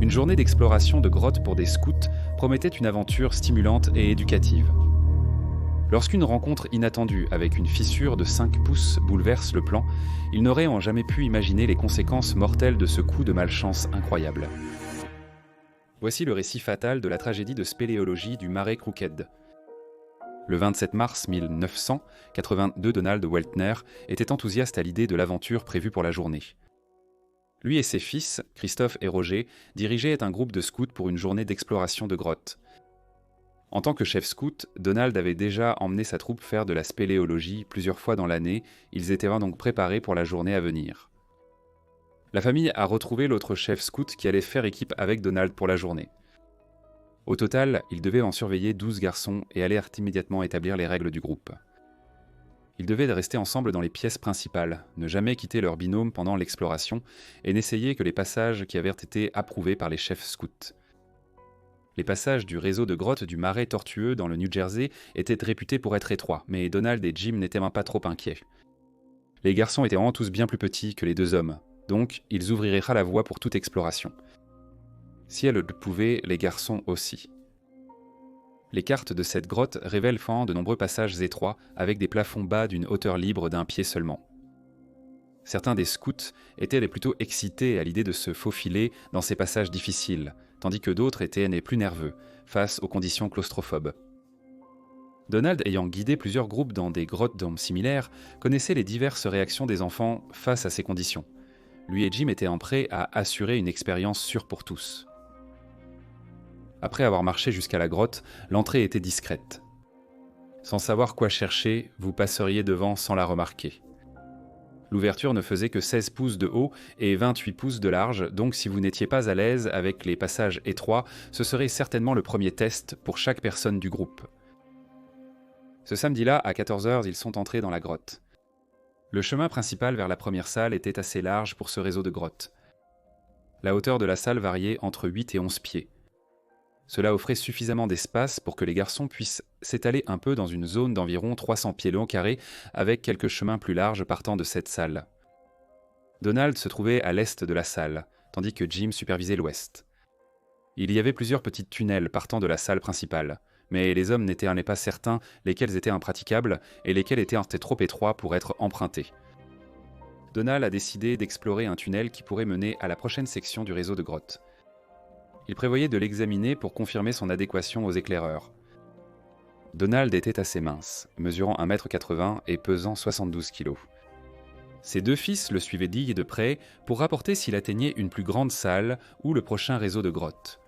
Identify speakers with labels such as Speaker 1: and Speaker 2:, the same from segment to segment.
Speaker 1: Une journée d'exploration de grottes pour des scouts promettait une aventure stimulante et éducative. Lorsqu'une rencontre inattendue avec une fissure de 5 pouces bouleverse le plan, ils n'auraient jamais pu imaginer les conséquences mortelles de ce coup de malchance incroyable. Voici le récit fatal de la tragédie de spéléologie du marais Crooked. Le 27 mars 1982, Donald Weltner était enthousiaste à l'idée de l'aventure prévue pour la journée. Lui et ses fils, Christophe et Roger, dirigeaient un groupe de scouts pour une journée d'exploration de grottes. En tant que chef scout, Donald avait déjà emmené sa troupe faire de la spéléologie plusieurs fois dans l'année, ils étaient donc préparés pour la journée à venir. La famille a retrouvé l'autre chef scout qui allait faire équipe avec Donald pour la journée. Au total, ils devaient en surveiller 12 garçons et allèrent immédiatement établir les règles du groupe. Ils devaient rester ensemble dans les pièces principales, ne jamais quitter leur binôme pendant l'exploration et n'essayer que les passages qui avaient été approuvés par les chefs scouts. Les passages du réseau de grottes du Marais Tortueux dans le New Jersey étaient réputés pour être étroits, mais Donald et Jim n'étaient même pas trop inquiets. Les garçons étaient vraiment tous bien plus petits que les deux hommes, donc ils ouvriraient la voie pour toute exploration. Si elles le pouvaient, les garçons aussi. Les cartes de cette grotte révèlent de nombreux passages étroits avec des plafonds bas d'une hauteur libre d'1 pied seulement. Certains des scouts étaient plutôt excités à l'idée de se faufiler dans ces passages difficiles, tandis que d'autres étaient plus nerveux face aux conditions claustrophobes. Donald, ayant guidé plusieurs groupes dans des grottes similaires, connaissait les diverses réactions des enfants face à ces conditions. Lui et Jim étaient prêts à assurer une expérience sûre pour tous. Après avoir marché jusqu'à la grotte, l'entrée était discrète. Sans savoir quoi chercher, vous passeriez devant sans la remarquer. L'ouverture ne faisait que 16 pouces de haut et 28 pouces de large, donc si vous n'étiez pas à l'aise avec les passages étroits, ce serait certainement le premier test pour chaque personne du groupe. Ce samedi-là, à 14h, ils sont entrés dans la grotte. Le chemin principal vers la première salle était assez large pour ce réseau de grottes. La hauteur de la salle variait entre 8 et 11 pieds. Cela offrait suffisamment d'espace pour que les garçons puissent s'étaler un peu dans une zone d'environ 300 pieds long carré avec quelques chemins plus larges partant de cette salle. Donald se trouvait à l'est de la salle, tandis que Jim supervisait l'ouest. Il y avait plusieurs petits tunnels partant de la salle principale, mais les hommes n'étaient pas certains lesquels étaient impraticables et lesquels étaient trop étroits pour être empruntés. Donald a décidé d'explorer un tunnel qui pourrait mener à la prochaine section du réseau de grottes. Il prévoyait de l'examiner pour confirmer son adéquation aux éclaireurs. Donald était assez mince, mesurant 1,80 m et pesant 72 kg. Ses deux fils le suivaient de près pour rapporter s'il atteignait une plus grande salle ou le prochain réseau de grottes.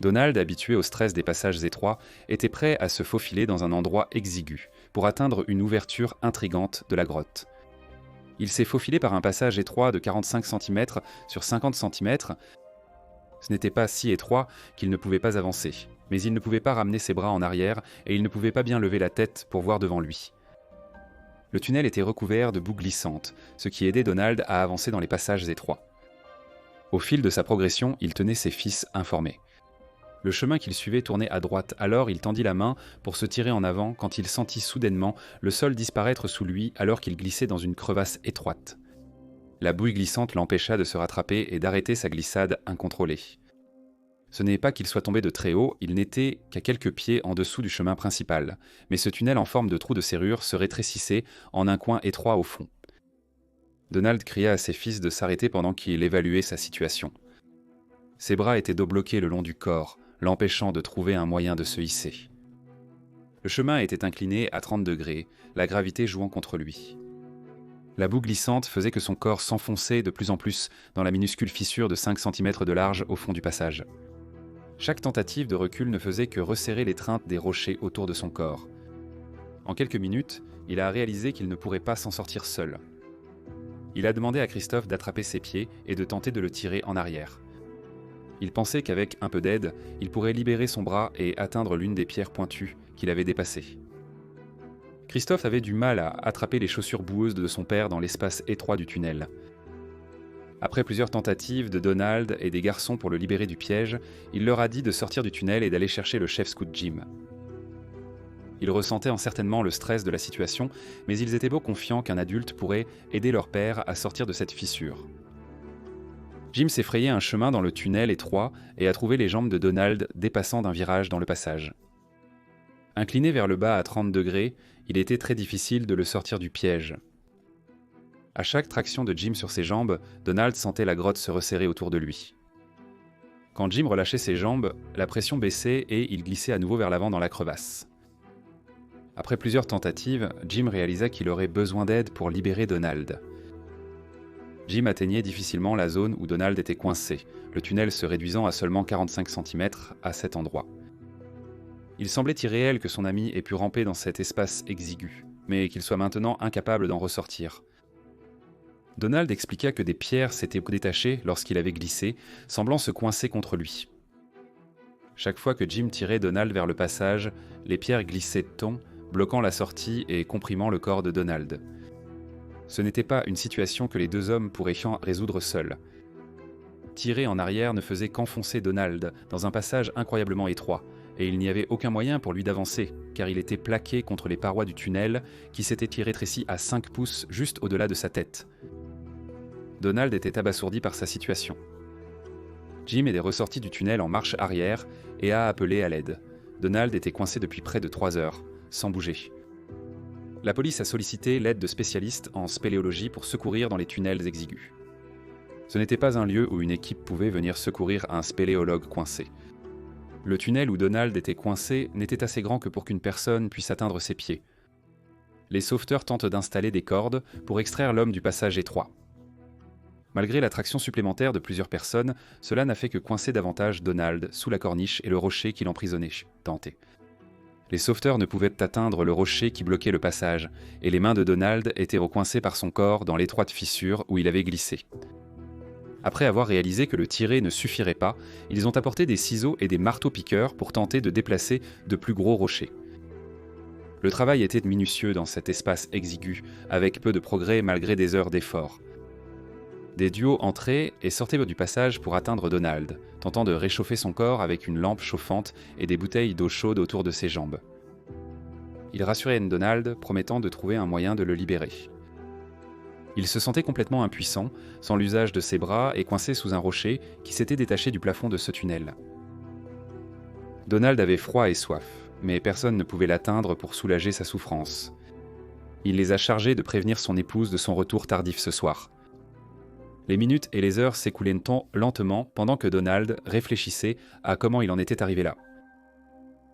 Speaker 1: Donald, habitué au stress des passages étroits, était prêt à se faufiler dans un endroit exigu pour atteindre une ouverture intrigante de la grotte. Il s'est faufilé par un passage étroit de 45 cm sur 50 cm. Ce n'était pas si étroit qu'il ne pouvait pas avancer, mais il ne pouvait pas ramener ses bras en arrière et il ne pouvait pas bien lever la tête pour voir devant lui. Le tunnel était recouvert de boues glissantes, ce qui aidait Donald à avancer dans les passages étroits. Au fil de sa progression, il tenait ses fils informés. Le chemin qu'il suivait tournait à droite, alors il tendit la main pour se tirer en avant quand il sentit soudainement le sol disparaître sous lui alors qu'il glissait dans une crevasse étroite. La bouille glissante l'empêcha de se rattraper et d'arrêter sa glissade incontrôlée. Ce n'est pas qu'il soit tombé de très haut, il n'était qu'à quelques pieds en dessous du chemin principal, mais ce tunnel en forme de trou de serrure se rétrécissait en un coin étroit au fond. Donald cria à ses fils de s'arrêter pendant qu'il évaluait sa situation. Ses bras étaient dos bloqués le long du corps, l'empêchant de trouver un moyen de se hisser. Le chemin était incliné à 30 degrés, la gravité jouant contre lui. La boue glissante faisait que son corps s'enfonçait de plus en plus dans la minuscule fissure de 5 cm de large au fond du passage. Chaque tentative de recul ne faisait que resserrer l'étreinte des rochers autour de son corps. En quelques minutes, il a réalisé qu'il ne pourrait pas s'en sortir seul. Il a demandé à Christophe d'attraper ses pieds et de tenter de le tirer en arrière. Il pensait qu'avec un peu d'aide, il pourrait libérer son bras et atteindre l'une des pierres pointues qu'il avait dépassées. Christophe avait du mal à attraper les chaussures boueuses de son père dans l'espace étroit du tunnel. Après plusieurs tentatives de Donald et des garçons pour le libérer du piège, il leur a dit de sortir du tunnel et d'aller chercher le chef scout Jim. Ils ressentaient certainement le stress de la situation, mais ils étaient confiants qu'un adulte pourrait aider leur père à sortir de cette fissure. Jim s'est frayé un chemin dans le tunnel étroit et a trouvé les jambes de Donald dépassant d'un virage dans le passage. Incliné vers le bas à 30 degrés, il était très difficile de le sortir du piège. À chaque traction de Jim sur ses jambes, Donald sentait la grotte se resserrer autour de lui. Quand Jim relâchait ses jambes, la pression baissait et il glissait à nouveau vers l'avant dans la crevasse. Après plusieurs tentatives, Jim réalisa qu'il aurait besoin d'aide pour libérer Donald. Jim atteignait difficilement la zone où Donald était coincé, le tunnel se réduisant à seulement 45 cm à cet endroit. Il semblait irréel que son ami ait pu ramper dans cet espace exigu, mais qu'il soit maintenant incapable d'en ressortir. Donald expliqua que des pierres s'étaient détachées lorsqu'il avait glissé, semblant se coincer contre lui. Chaque fois que Jim tirait Donald vers le passage, les pierres glissaient de ton, bloquant la sortie et comprimant le corps de Donald. Ce n'était pas une situation que les deux hommes pourraient résoudre seuls. Tirer en arrière ne faisait qu'enfoncer Donald dans un passage incroyablement étroit, et il n'y avait aucun moyen pour lui d'avancer, car il était plaqué contre les parois du tunnel qui s'étaient rétrécies à 5 pouces juste au-delà de sa tête. Donald était abasourdi par sa situation. Jim est ressorti du tunnel en marche arrière et a appelé à l'aide. Donald était coincé depuis près de 3 heures, sans bouger. La police a sollicité l'aide de spécialistes en spéléologie pour secourir dans les tunnels exigus. Ce n'était pas un lieu où une équipe pouvait venir secourir un spéléologue coincé. Le tunnel où Donald était coincé n'était assez grand que pour qu'une personne puisse atteindre ses pieds. Les sauveteurs tentent d'installer des cordes pour extraire l'homme du passage étroit. Malgré l'attraction supplémentaire de plusieurs personnes, cela n'a fait que coincer davantage Donald sous la corniche et le rocher qui l'emprisonnait, denté. Les sauveteurs ne pouvaient atteindre le rocher qui bloquait le passage, et les mains de Donald étaient recoincées par son corps dans l'étroite fissure où il avait glissé. Après avoir réalisé que le tirer ne suffirait pas, ils ont apporté des ciseaux et des marteaux-piqueurs pour tenter de déplacer de plus gros rochers. Le travail était minutieux dans cet espace exigu, avec peu de progrès malgré des heures d'effort. Des duos entraient et sortaient du passage pour atteindre Donald, tentant de réchauffer son corps avec une lampe chauffante et des bouteilles d'eau chaude autour de ses jambes. Ils rassuraient Donald, promettant de trouver un moyen de le libérer. Il se sentait complètement impuissant, sans l'usage de ses bras et coincé sous un rocher qui s'était détaché du plafond de ce tunnel. Donald avait froid et soif, mais personne ne pouvait l'atteindre pour soulager sa souffrance. Il les a chargés de prévenir son épouse de son retour tardif ce soir. Les minutes et les heures s'écoulaient lentement pendant que Donald réfléchissait à comment il en était arrivé là.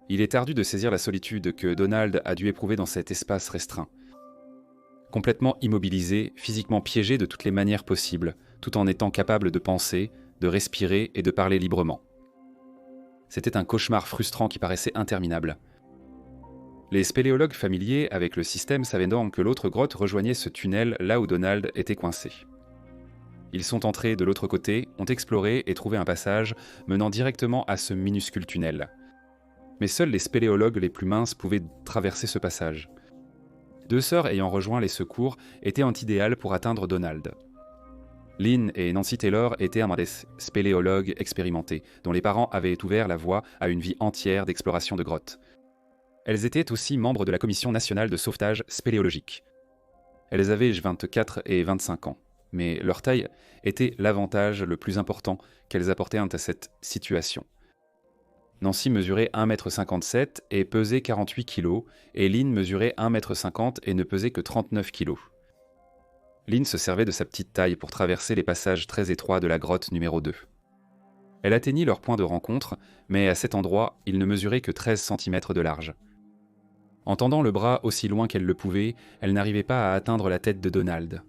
Speaker 1: Il est ardu de saisir la solitude que Donald a dû éprouver dans cet espace restreint. Complètement immobilisé, physiquement piégé de toutes les manières possibles, tout en étant capable de penser, de respirer et de parler librement. C'était un cauchemar frustrant qui paraissait interminable. Les spéléologues familiers avec le système savaient donc que l'autre grotte rejoignait ce tunnel là où Donald était coincé. Ils sont entrés de l'autre côté, ont exploré et trouvé un passage menant directement à ce minuscule tunnel. Mais seuls les spéléologues les plus minces pouvaient traverser ce passage. 2 sœurs ayant rejoint les secours étaient idéales pour atteindre Donald. Lynn et Nancy Taylor étaient des spéléologues expérimentés, dont les parents avaient ouvert la voie à une vie entière d'exploration de grottes. Elles étaient aussi membres de la Commission nationale de sauvetage spéléologique. Elles avaient 24 et 25 ans. Mais leur taille était l'avantage le plus important qu'elles apportaient à cette situation. Nancy mesurait 1,57 m et pesait 48 kg, et Lynn mesurait 1,50 m et ne pesait que 39 kg. Lynn se servait de sa petite taille pour traverser les passages très étroits de la grotte numéro 2. Elle atteignit leur point de rencontre, mais à cet endroit, il ne mesurait que 13 cm de large. En tendant le bras aussi loin qu'elle le pouvait, elle n'arrivait pas à atteindre la tête de Donald.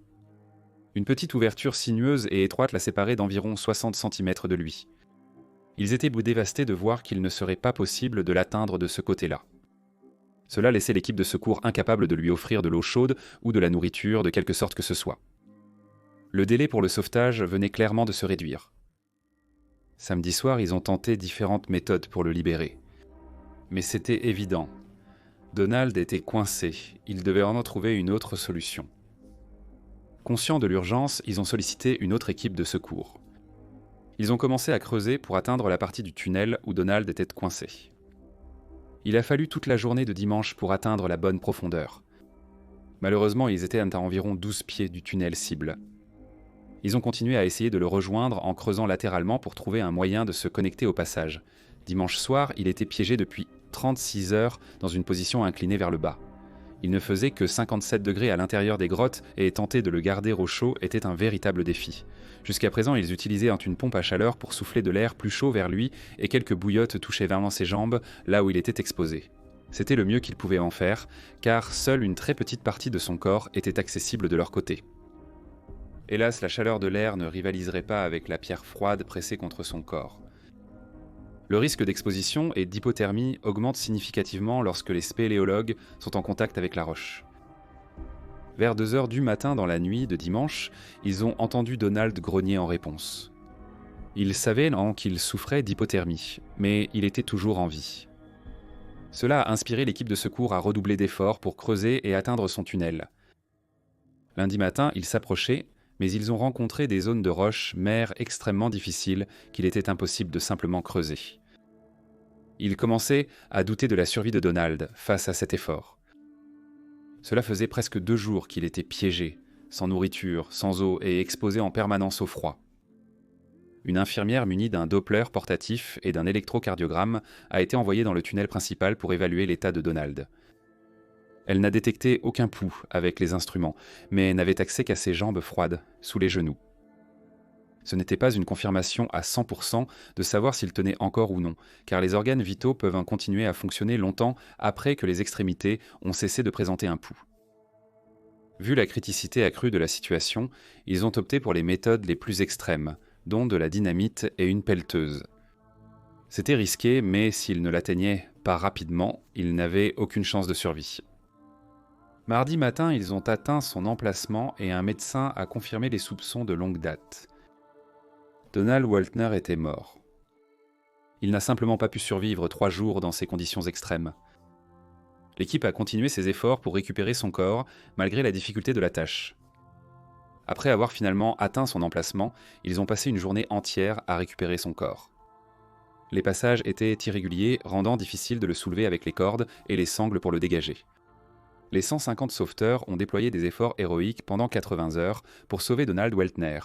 Speaker 1: Une petite ouverture sinueuse et étroite la séparait d'environ 60 cm de lui. Ils étaient dévastés de voir qu'il ne serait pas possible de l'atteindre de ce côté-là. Cela laissait l'équipe de secours incapable de lui offrir de l'eau chaude ou de la nourriture de quelque sorte que ce soit. Le délai pour le sauvetage venait clairement de se réduire. Samedi soir, ils ont tenté différentes méthodes pour le libérer. Mais c'était évident. Donald était coincé, il devait en trouver une autre solution. Conscients de l'urgence, ils ont sollicité une autre équipe de secours. Ils ont commencé à creuser pour atteindre la partie du tunnel où Donald était coincé. Il a fallu toute la journée de dimanche pour atteindre la bonne profondeur. Malheureusement, ils étaient à environ 12 pieds du tunnel cible. Ils ont continué à essayer de le rejoindre en creusant latéralement pour trouver un moyen de se connecter au passage. Dimanche soir, il était piégé depuis 36 heures dans une position inclinée vers le bas. Il ne faisait que 57 degrés à l'intérieur des grottes et tenter de le garder au chaud était un véritable défi. Jusqu'à présent, ils utilisaient une pompe à chaleur pour souffler de l'air plus chaud vers lui et quelques bouillottes touchaient vraiment ses jambes là où il était exposé. C'était le mieux qu'ils pouvaient en faire, car seule une très petite partie de son corps était accessible de leur côté. Hélas, la chaleur de l'air ne rivaliserait pas avec la pierre froide pressée contre son corps. Le risque d'exposition et d'hypothermie augmente significativement lorsque les spéléologues sont en contact avec la roche. Vers 2 heures du matin dans la nuit de dimanche, ils ont entendu Donald grogner en réponse. Ils savaient qu'il souffrait d'hypothermie, mais il était toujours en vie. Cela a inspiré l'équipe de secours à redoubler d'efforts pour creuser et atteindre son tunnel. Lundi matin, ils s'approchaient, mais ils ont rencontré des zones de roches, mer extrêmement difficiles qu'il était impossible de simplement creuser. Ils commençaient à douter de la survie de Donald face à cet effort. Cela faisait presque 2 jours qu'il était piégé, sans nourriture, sans eau et exposé en permanence au froid. Une infirmière munie d'un Doppler portatif et d'un électrocardiogramme a été envoyée dans le tunnel principal pour évaluer l'état de Donald. Elle n'a détecté aucun pouls avec les instruments, mais n'avait accès qu'à ses jambes froides, sous les genoux. Ce n'était pas une confirmation à 100% de savoir s'il tenait encore ou non, car les organes vitaux peuvent continuer à fonctionner longtemps après que les extrémités ont cessé de présenter un pouls. Vu la criticité accrue de la situation, ils ont opté pour les méthodes les plus extrêmes, dont de la dynamite et une pelleteuse. C'était risqué, mais s'ils ne l'atteignaient pas rapidement, ils n'avaient aucune chance de survie. Mardi matin, ils ont atteint son emplacement et un médecin a confirmé les soupçons de longue date. Donald Waltner était mort. Il n'a simplement pas pu survivre 3 jours dans ces conditions extrêmes. L'équipe a continué ses efforts pour récupérer son corps, malgré la difficulté de la tâche. Après avoir finalement atteint son emplacement, ils ont passé une journée entière à récupérer son corps. Les passages étaient irréguliers, rendant difficile de le soulever avec les cordes et les sangles pour le dégager. Les 150 sauveteurs ont déployé des efforts héroïques pendant 80 heures pour sauver Donald Waltner.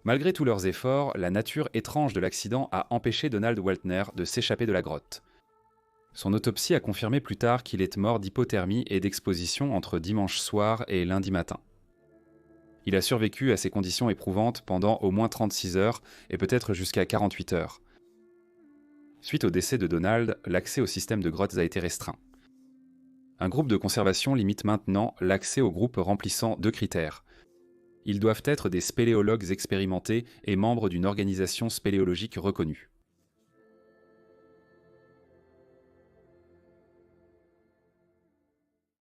Speaker 1: Malgré tous leurs efforts, la nature étrange de l'accident a empêché Donald Waltner de s'échapper de la grotte. Son autopsie a confirmé plus tard qu'il est mort d'hypothermie et d'exposition entre dimanche soir et lundi matin. Il a survécu à ces conditions éprouvantes pendant au moins 36 heures et peut-être jusqu'à 48 heures. Suite au décès de Donald, l'accès au système de grottes a été restreint. Un groupe de conservation limite maintenant l'accès aux groupes remplissant 2 critères. Ils doivent être des spéléologues expérimentés et membres d'une organisation spéléologique reconnue.